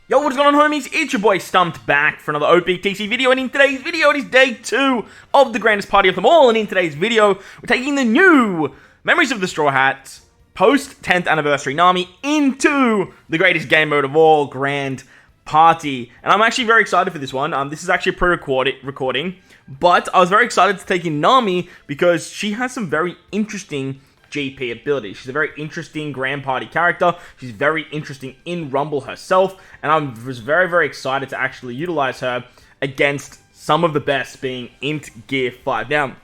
Yo, what's going on, homies? It's your boy Stumped back for another OPTC video, and in today's video, it is day 2 of the grandest party of them all, and in today's video, we're taking the new Memories of the Straw Hats post 10th anniversary NAMI into the greatest game mode of all, Grand Party. And I'm actually very excited for this one. This is actually a pre-recording, but I was very excited to take in NAMI because she has some very interesting GP ability. She's a very interesting Grand Party character. She's very interesting in Rumble herself, and I was very, very excited to actually utilize her against some of the best, being Int Gear 5. Now,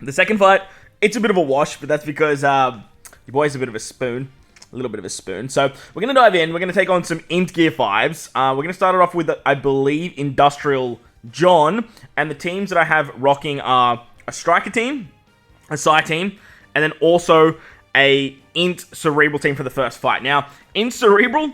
the second fight, it's a bit of a wash, but that's because your boy's a bit of a spoon. A little bit of a spoon. So, we're going to dive in. We're going to take on some Int Gear 5s. We're going to start it off with, I believe, Industrial John, and the teams that I have rocking are a Striker team, a Psy team, and then also a Int Cerebral team for the first fight. Now, Int Cerebral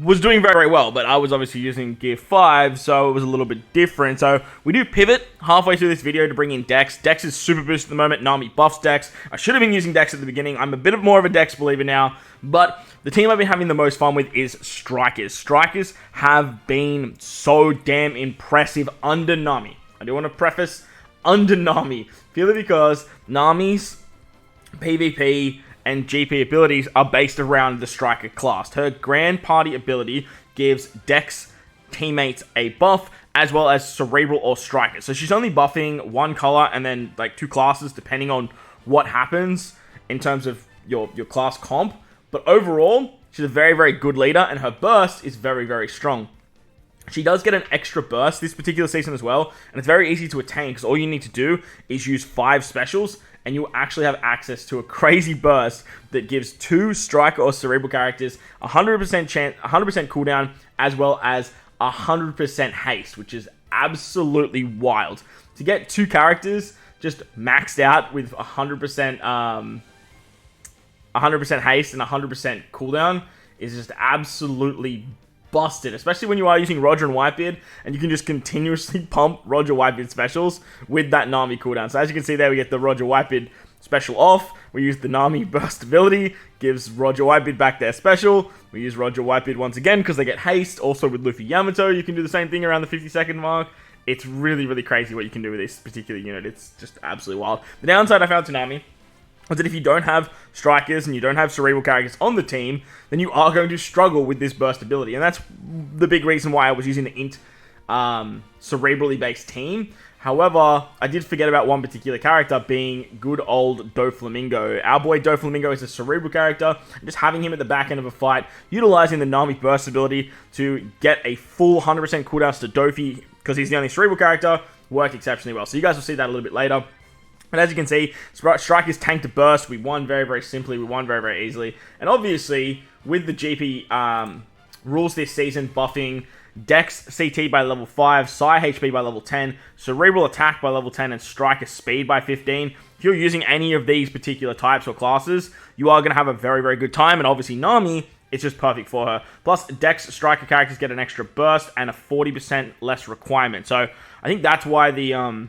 was doing very, very well, but I was obviously using Gear 5, so it was a little bit different. So, we do pivot halfway through this video to bring in Dex. Dex is super boost at the moment. NAMI buffs Dex. I should have been using Dex at the beginning. I'm a bit more of a Dex believer now, but the team I've been having the most fun with is Strikers. Strikers have been so damn impressive under NAMI. I do want to preface under NAMI, purely because NAMI's PvP and GP abilities are based around the Striker class. Her Grand Party ability gives Dex teammates a buff, as well as Cerebral or Striker. So she's only buffing one color and then like 2 classes, depending on what happens in terms of your class comp. But overall, she's a very, very good leader, and her burst is very, very strong. She does get an extra burst this particular season as well, and it's very easy to attain because all you need to do is use 5 specials, and you actually have access to a crazy burst that gives 2 Striker or Cerebral characters 100% chance, 100% cooldown, as well as 100% haste, which is absolutely wild. To get 2 characters just maxed out with 100% haste and 100% cooldown is just absolutely busted, especially when you are using Roger and Whitebeard, and you can just continuously pump Roger Whitebeard specials with that NAMI cooldown. So as you can see there, we get the Roger Whitebeard special off. We use the NAMI burst ability, gives Roger Whitebeard back their special. We use Roger Whitebeard once again because they get haste. Also with Luffy Yamato, you can do the same thing around the 50-second mark. It's really, really crazy what you can do with this particular unit. It's just absolutely wild. The downside I found to NAMI was that if you don't have Strikers and you don't have Cerebral characters on the team, then you are going to struggle with this burst ability. And that's the big reason why I was using the Int Cerebrally based team. However, I did forget about one particular character, being good old Doflamingo. Our boy Doflamingo is a Cerebral character, and just having him at the back end of a fight, utilizing the NAMI burst ability to get a full 100% cooldowns to Dofi, because he's the only Cerebral character, worked exceptionally well. So you guys will see that a little bit later. But as you can see, Strikers tanked a burst. We won very, very simply. We won very, very easily. And obviously, with the GP rules this season, buffing Dex CT by level 5, Psy HP by level 10, Cerebral Attack by level 10, and Striker Speed by 15. If you're using any of these particular types or classes, you are going to have a very, very good time. And obviously, NAMI, it's just perfect for her. Plus, Dex Striker characters get an extra burst and a 40% less requirement. So, I think that's why the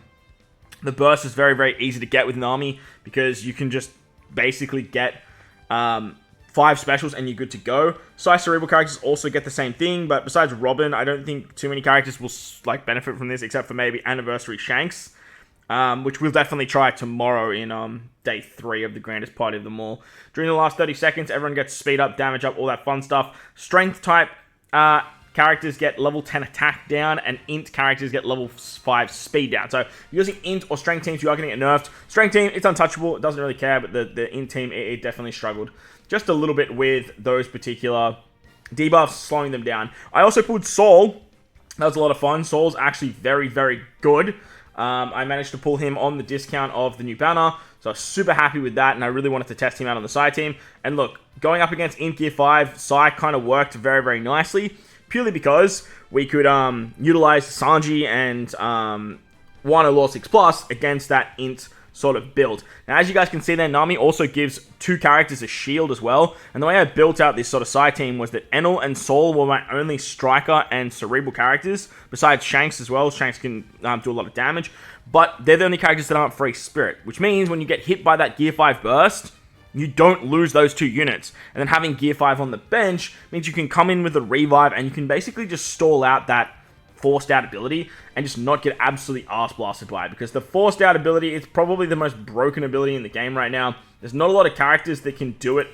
burst is very, very easy to get with NAMI, because you can just basically get 5 specials and you're good to go. Psy Cerebral characters also get the same thing, but besides Robin, I don't think too many characters will benefit from this, except for maybe Anniversary Shanks, which we'll definitely try tomorrow in day 3 of the grandest party of them all. During the last 30 seconds, everyone gets speed up, damage up, all that fun stuff. Strength type characters get level 10 attack down, and Int characters get level 5 speed down. So, if you're using Int or Strength teams, you are going to get nerfed. Strength team, it's untouchable. It doesn't really care, but the Int team, it definitely struggled just a little bit with those particular debuffs, slowing them down. I also pulled Soul. That was a lot of fun. Soul's actually very, very good. I managed to pull him on the discount of the new banner, so I was super happy with that, and I really wanted to test him out on the Psy team. And look, going up against Int Gear 5, Psy kind of worked very, very nicely, purely because we could utilize Sanji and Wano Law 6 Plus against that Int sort of build. Now, as you guys can see there, NAMI also gives 2 characters a shield as well. And the way I built out this sort of Psy team was that Enel and Sol were my only Striker and Cerebral characters, besides Shanks as well. Shanks can do a lot of damage, but they're the only characters that aren't Free Spirit, which means when you get hit by that Gear 5 burst, you don't lose those 2 units. And then having Gear 5 on the bench means you can come in with a revive and you can basically just stall out that forced out ability and just not get absolutely arse blasted by it. Because the forced out ability is probably the most broken ability in the game right now. There's not a lot of characters that can do it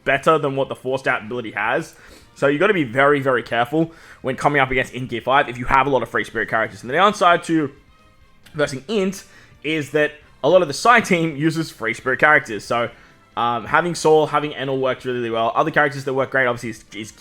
better than what the forced out ability has. So you got to be very, very careful when coming up against Int Gear 5 if you have a lot of free spirit characters. And the downside to versing Int is that a lot of the side team uses free spirit characters. So having Saul, having Enel works really, really well. Other characters that work great obviously is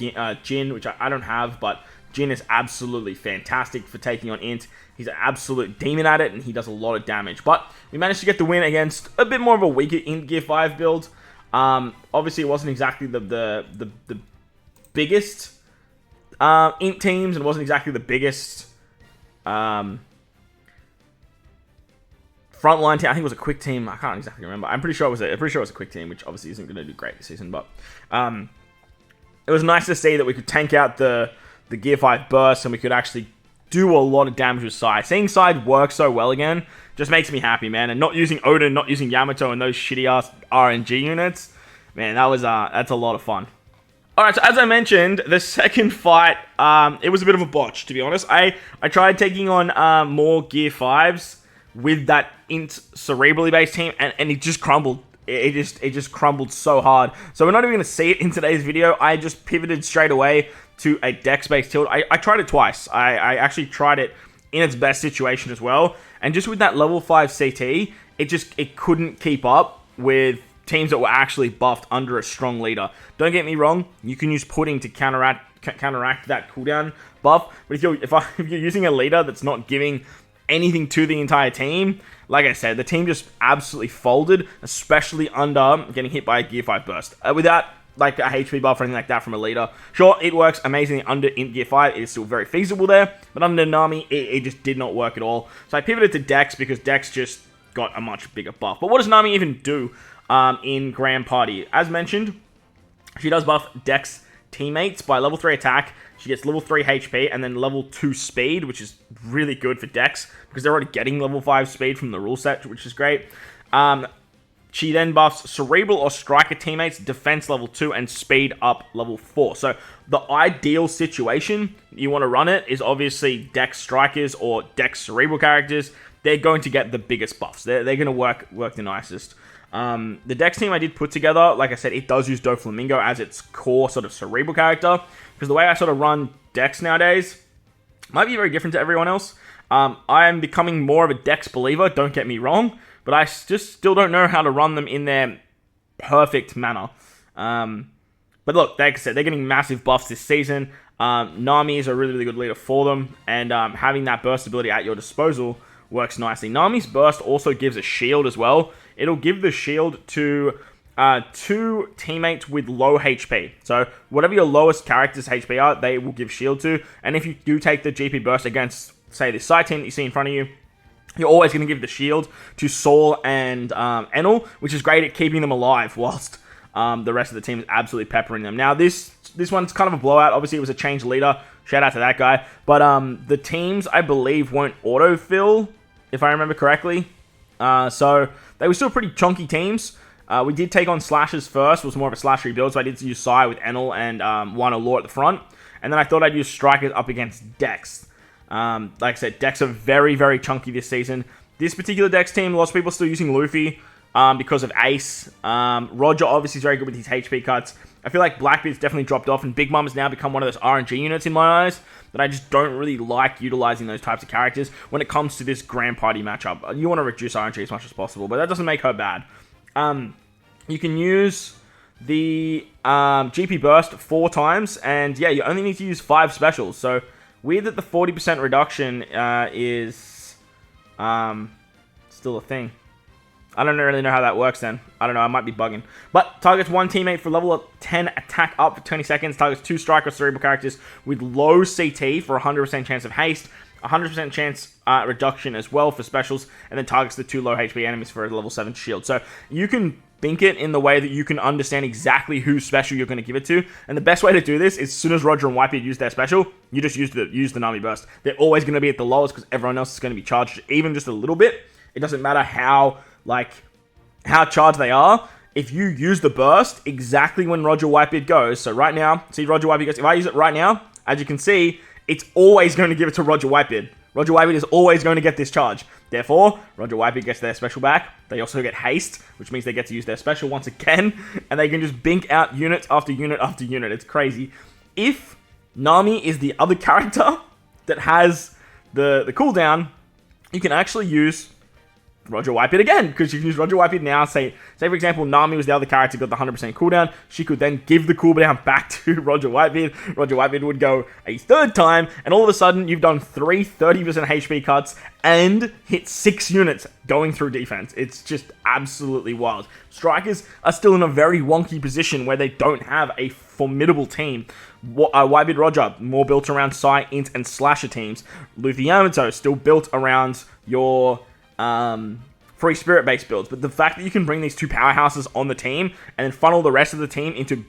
Jin, which I don't have, but Jin is absolutely fantastic for taking on Int. He's an absolute demon at it, and he does a lot of damage. But we managed to get the win against a bit more of a weaker Int Gear 5 build. Obviously, it wasn't exactly the biggest Int teams, and it wasn't exactly the biggest frontline team. I think it was a quick team. I can't exactly remember. I'm pretty sure it was a quick team, which obviously isn't going to do great this season. But it was nice to see that we could tank out the Gear 5 burst, and we could actually do a lot of damage with Sai. Seeing Sai work so well again just makes me happy, man. And not using Odin, not using Yamato and those shitty ass RNG units, man, that's a lot of fun. Alright, so as I mentioned, the second fight, it was a bit of a botch, to be honest. I tried taking on more Gear 5s with that Int cerebrally based team, and it just crumbled. It just crumbled so hard. So we're not even going to see it in today's video. I just pivoted straight away to a Dex-based tilt. I tried it twice. I actually tried it in its best situation as well. And just with that level 5 CT, it couldn't keep up with teams that were actually buffed under a strong leader. Don't get me wrong, you can use Pudding to counteract that cooldown buff. But if you're using a leader that's not giving anything to the entire team, like I said, the team just absolutely folded, especially under getting hit by a Gear 5 burst. Without like a HP buff or anything like that from a leader. Sure, it works amazingly under Int Gear 5. It is still very feasible there. But under NAMI, it just did not work at all. So I pivoted to Dex because Dex just got a much bigger buff. But what does NAMI even do in Grand Party? As mentioned, she does buff Dex teammates by level 3 attack. She gets level 3 HP and then level 2 speed, which is really good for Dex because they're already getting level 5 speed from the rule set, which is great. She then buffs Cerebral or Striker teammates, defense level 2, and speed up level 4. So the ideal situation you want to run it is obviously Dex Strikers or Dex Cerebral characters. They're going to get the biggest buffs. They're going to work the nicest. The Dex team I did put together, like I said, it does use Doflamingo as its core sort of Cerebral character. Because the way I sort of run Dex nowadays might be very different to everyone else. I am becoming more of a Dex believer, don't get me wrong. But I just still don't know how to run them in their perfect manner. But look, like I said, they're getting massive buffs this season. NAMI is a really, really good leader for them. And having that burst ability at your disposal works nicely. NAMI's burst also gives a shield as well. It'll give the shield to 2 teammates with low HP. So whatever your lowest character's HP are, they will give shield to. And if you do take the GP burst against, say, this side team that you see in front of you, you're always going to give the shield to Saul and Enel, which is great at keeping them alive whilst the rest of the team is absolutely peppering them. Now, this one's kind of a blowout. Obviously, it was a changed leader. Shout out to that guy. But the teams, I believe, won't autofill, if I remember correctly. So they were still pretty chunky teams. We did take on Slashers first. It was more of a slashery build, so I did use Sai with Enel and Wano Law at the front. And then I thought I'd use Strikers up against Dex. Like I said, Dex are very, very chunky this season. This particular Dex team, lots of people are still using Luffy because of Ace. Roger obviously is very good with his HP cuts. I feel like Blackbeard's definitely dropped off, and Big Mom has now become one of those RNG units in my eyes that I just don't really like utilizing those types of characters when it comes to this Grand Party matchup. You want to reduce RNG as much as possible, but that doesn't make her bad. You can use the GP Burst 4 times, and yeah, you only need to use 5 specials, so weird that the 40% reduction is still a thing. I don't really know how that works then. I don't know, I might be bugging. But targets 1 teammate for level 10 attack up for 20 seconds. Targets 2 Striker Cerebral characters with low CT for 100% chance of haste. 100% chance reduction as well for specials. And then targets the 2 low HP enemies for a level 7 shield. So you can think it in the way that you can understand exactly whose special you're going to give it to. And the best way to do this is as soon as Roger and Whitebeard use their special, you just use the NAMI burst. They're always going to be at the lowest because everyone else is going to be charged even just a little bit. It doesn't matter how charged they are. if you use the burst exactly when Roger Whitebeard goes, so right now, see Roger Whitebeard goes, if I use it right now, as you can see, it's always going to give it to Roger Whitebeard. Roger Whitebeard is always going to get this charge. Therefore, Roger Whitebeard gets their special back. They also get haste, which means they get to use their special once again, and they can just bink out units after unit after unit. It's crazy. If NAMI is the other character that has the cooldown, you can actually use Roger Whitebeard again, because you can use Roger Whitebeard now. Say for example, NAMI was the other character, got the 100% cooldown. She could then give the cooldown back to Roger Whitebeard. Roger Whitebeard would go a third time, and all of a sudden, you've done 3 30% HP cuts and hit 6 units going through defense. It's just absolutely wild. Strikers are still in a very wonky position where they don't have a formidable team. Whitebeard Roger, more built around Psy, Int, and Slasher teams. Luffy Yamato, still built around your free spirit based builds, but the fact that you can bring these 2 powerhouses on the team and then funnel the rest of the team into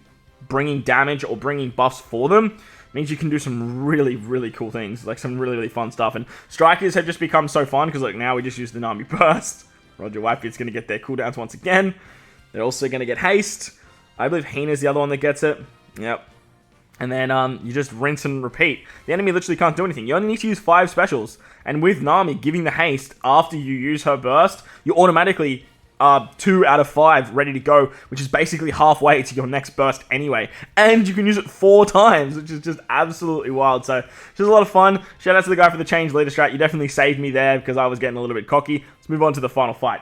bringing damage or bringing buffs for them means you can do some really, really cool things, like some really, really fun stuff. And strikers have just become so fun because like now we just use the NAMI burst. Roger Whitebeard's going to get their cooldowns once again. They're also going to get haste. I believe Hina's the other one that gets it. Yep. And then you just rinse and repeat. The enemy literally can't do anything. You only need to use 5 specials. And with NAMI giving the haste after you use her burst, you automatically are 2 out of 5 ready to go, which is basically halfway to your next burst anyway. And you can use it 4 times, which is just absolutely wild. So, just a lot of fun. Shout out to the guy for the change leader strat. You definitely saved me there because I was getting a little bit cocky. Let's move on to the final fight.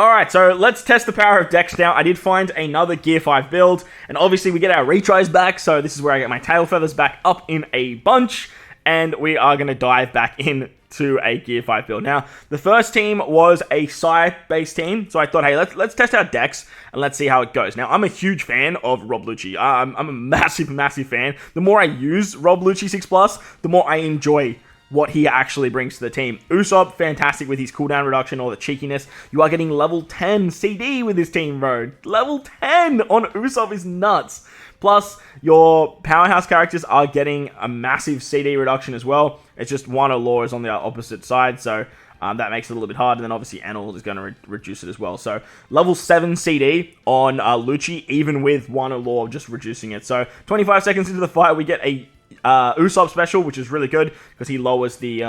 Alright, so let's test the power of Dex now. I did find another Gear 5 build, and obviously we get our retries back, so this is where I get my tail feathers back up in a bunch, and we are going to dive back into a Gear 5 build. Now, the first team was a Psy-based team, so I thought, hey, let's test out Dex, and let's see how it goes. Now, I'm a huge fan of Rob Lucci. I'm a massive, massive fan. The more I use Rob Lucci 6+, the more I enjoy what he actually brings to the team. Usopp, fantastic with his cooldown reduction or the cheekiness. You are getting level 10 CD with this team, bro. Level 10 on Usopp is nuts. Plus, your powerhouse characters are getting a massive CD reduction as well. It's just Wano Law is on the opposite side, so that makes it a little bit hard. And then obviously Anil is going to reduce it as well. So level 7 CD on Lucci, even with Wano Law just reducing it. So 25 seconds into the fight, we get a Usopp special, which is really good because he lowers the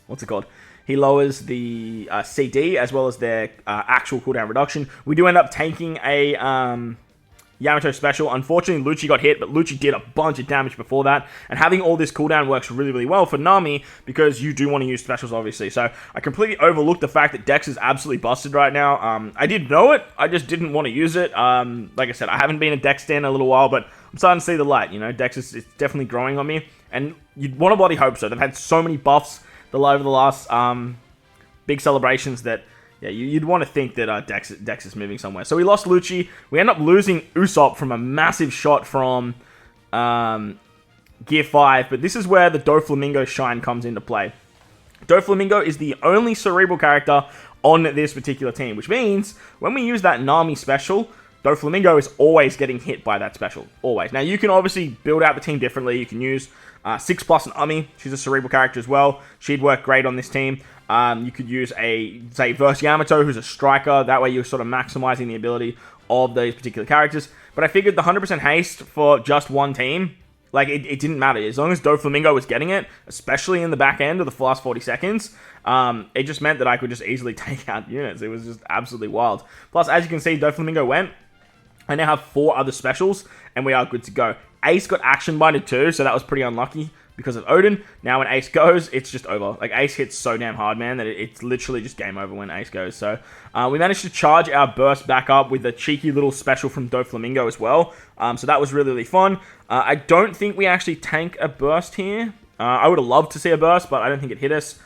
what's it called? He lowers the CD as well as their actual cooldown reduction. We do end up taking a Yamato special. Unfortunately, Lucci got hit, but Lucci did a bunch of damage before that. And having all this cooldown works really, really well for NAMI because you do want to use specials, obviously. So I completely overlooked the fact that Dex is absolutely busted right now. I did know it. I just didn't want to use it. Like I said, I haven't been a Dex stan in a little while, but I'm starting to see the light. You know, Dex is it's definitely growing on me. And you'd want to bloody hope so. They've had so many buffs over the last big celebrations that yeah, you'd want to think that Dex is moving somewhere. So we lost Lucci. We end up losing Usopp from a massive shot from Gear 5. But this is where the Doflamingo shine comes into play. Doflamingo is the only cerebral character on this particular team. Which means when we use that NAMI special, Doflamingo is always getting hit by that special. Always. Now you can obviously build out the team differently. You can use 6+ and Umi. She's a cerebral character as well. She'd work great on this team. You could use say, Verse Yamato, who's a striker. That way you're sort of maximizing the ability of those particular characters. But I figured the 100% haste for just one team, like, it didn't matter. As long as Doflamingo was getting it, especially in the back end of the last 40 seconds, it just meant that I could just easily take out units. It was just absolutely wild. Plus, as you can see, Doflamingo went. I now have 4 other specials, and we are good to go. Ace got action binded too, so that was pretty unlucky because of Odin. Now when Ace goes, it's just over. Like, Ace hits so damn hard, man, that it's literally just game over when Ace goes. So we managed to charge our burst back up with a cheeky little special from Doflamingo as well. So that was really, really fun. I don't think we actually tank a burst here. I would have loved to see a burst, but I don't think it hit us.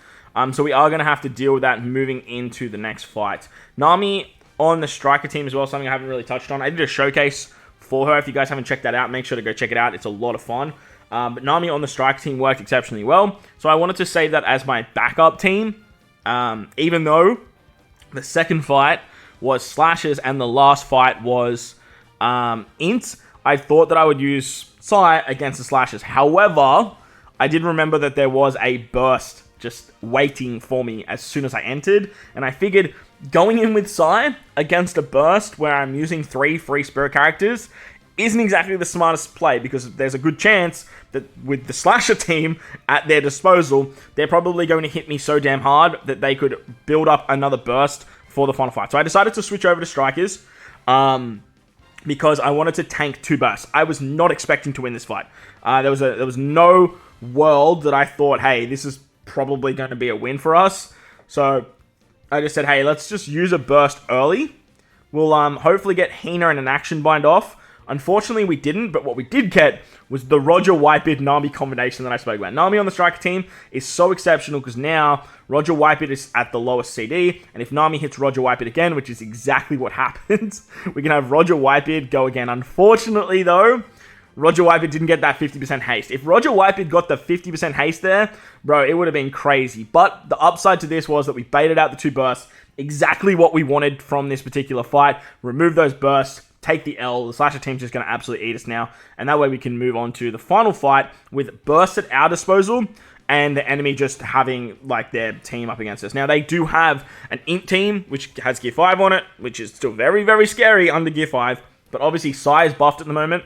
So we are going to have to deal with that moving into the next fight. NAMI on the striker team as well, something I haven't really touched on. I did a showcase for her. If you guys haven't checked that out, make sure to go check it out. It's a lot of fun. But NAMI on the striker team worked exceptionally well. So I wanted to save that as my backup team. Even though the second fight was Slashes and the last fight was Int, I thought that I would use Psy against the Slashes. However, I did remember that there was a burst just waiting for me as soon as I entered. And I figured going in with Sai against a burst where I'm using 3 free spirit characters isn't exactly the smartest play, because there's a good chance that with the Slasher team at their disposal, they're probably going to hit me so damn hard that they could build up another burst for the final fight. So I decided to switch over to Strikers because I wanted to tank 2 bursts. I was not expecting to win this fight. There was no world that I thought, hey, this is probably going to be a win for us. So I just said, hey, let's just use a burst early. We'll hopefully get Hina and an action bind off. Unfortunately, we didn't, but what we did get was the Roger Whitebeard Nami combination that I spoke about. Nami on the striker team is so exceptional because now Roger Whitebeard is at the lowest CD, and if Nami hits Roger Whitebeard again, which is exactly what happens, we can have Roger Whitebeard go again. Unfortunately, though, Roger Whitebeard didn't get that 50% haste. If Roger Whitebeard got the 50% haste there, bro, it would have been crazy. But the upside to this was that we baited out the 2 bursts, exactly what we wanted from this particular fight. Remove those bursts, take the L. The Slasher team's just going to absolutely eat us now. And that way we can move on to the final fight with bursts at our disposal and the enemy just having like their team up against us. Now they do have an Int team, which has Gear 5 on it, which is still very, very scary under Gear 5. But obviously Sai is buffed at the moment.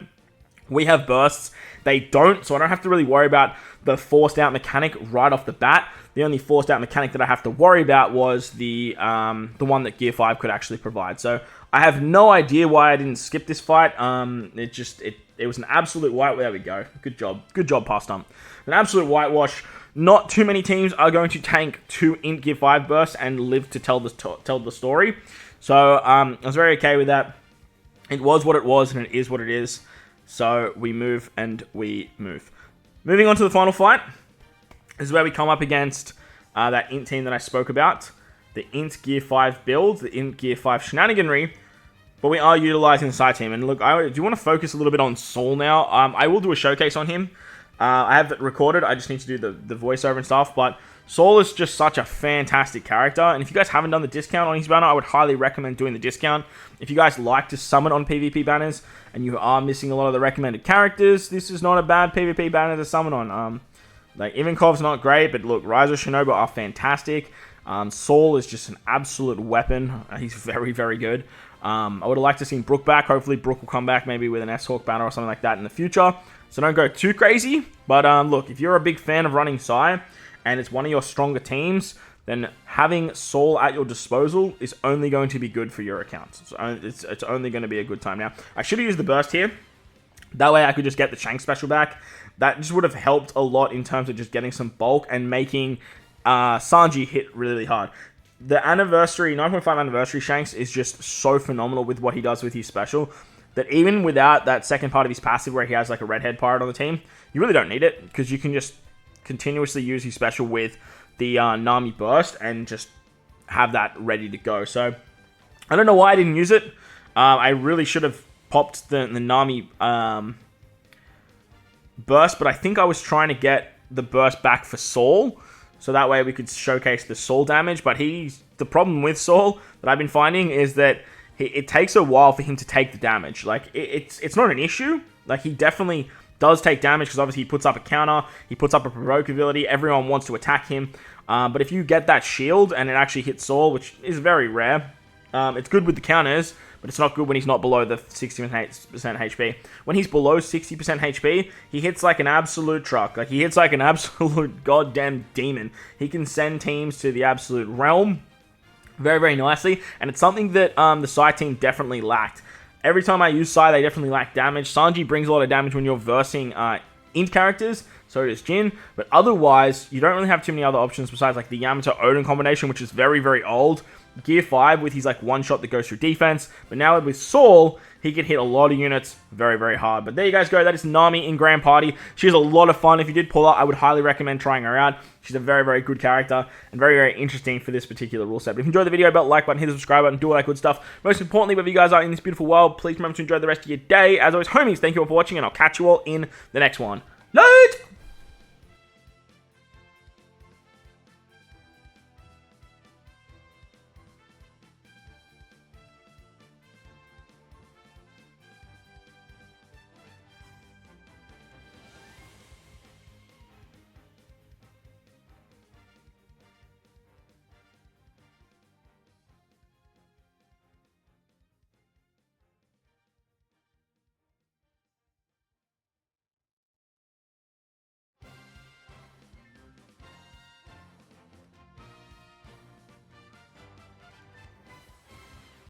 We have bursts. They don't, so I don't have to really worry about the forced out mechanic right off the bat. The only forced out mechanic that I have to worry about was the one that Gear 5 could actually provide. So I have no idea why I didn't skip this fight. It was an absolute white. There we go. Good job, Past Stump. An absolute whitewash. Not too many teams are going to tank 2 Int Gear 5 bursts and live to tell the story. So I was very okay with that. It was what it was, and it is what it is. So we move and we move. Moving on to the final fight. This is where we come up against that Int team that I spoke about. The Int Gear 5 build, the Int Gear 5 shenaniganry. But we are utilizing the side team. And look, I do want to focus a little bit on Saul now. I will do a showcase on him. I have it recorded. I just need to do the voiceover and stuff. But Saul is just such a fantastic character. And if you guys haven't done the discount on his banner, I would highly recommend doing the discount. If you guys like to summon on PvP banners and you are missing a lot of the recommended characters, this is not a bad PvP banner to summon on. Like, Ivankov's not great, but look, Ryza Shinobu are fantastic. Saul is just an absolute weapon. He's very, very good. I would have liked to see Brook back. Hopefully, Brook will come back maybe with an S-Hawk banner or something like that in the future. So don't go too crazy. But look, if you're a big fan of running Sai and it's one of your stronger teams, then having Saul at your disposal is only going to be good for your account. It's only going to be a good time. Now, I should have used the burst here. That way I could just get the Shank special back. That just would have helped a lot in terms of just getting some bulk and making Sanji hit really hard. The anniversary, 9.5 anniversary Shanks is just so phenomenal with what he does with his special that even without that second part of his passive where he has like a redhead pirate on the team, you really don't need it because you can just continuously use his special with the Nami burst and just have that ready to go. So I don't know why I didn't use it. I really should have popped the Nami burst, but I think I was trying to get the burst back for Saul, so that way we could showcase the Saul damage. But the problem with Saul that I've been finding is that it takes a while for him to take the damage. Like, it's not an issue. Like, he definitely does take damage because obviously he puts up a counter, he puts up a provoke ability, everyone wants to attack him. But if you get that shield and it actually hits Saul, which is very rare, it's good with the counters, but it's not good when he's not below the 60% HP. When he's below 60% HP, he hits like an absolute truck. Like, he hits like an absolute goddamn demon. He can send teams to the absolute realm very, very nicely, and it's something that the Sai team definitely lacked. Every time I use Sai, they definitely lack damage. Sanji brings a lot of damage when you're versing Int characters, so does Jin, but otherwise, you don't really have too many other options besides like the Yamato-Odin combination, which is very, very old. Gear 5 with his like one shot that goes through defense, but now with Saul, he can hit a lot of units very, very hard. But there you guys go. That is Nami in Grand Party. She's a lot of fun. If you did pull her, I would highly recommend trying her out. She's a very, very good character and very, very interesting for this particular rule set. But if you enjoyed the video, belt like button, hit the subscribe button, do all that good stuff. Most importantly, wherever you guys are in this beautiful world, please remember to enjoy the rest of your day. As always, homies, thank you all for watching, and I'll catch you all in the next one. Later!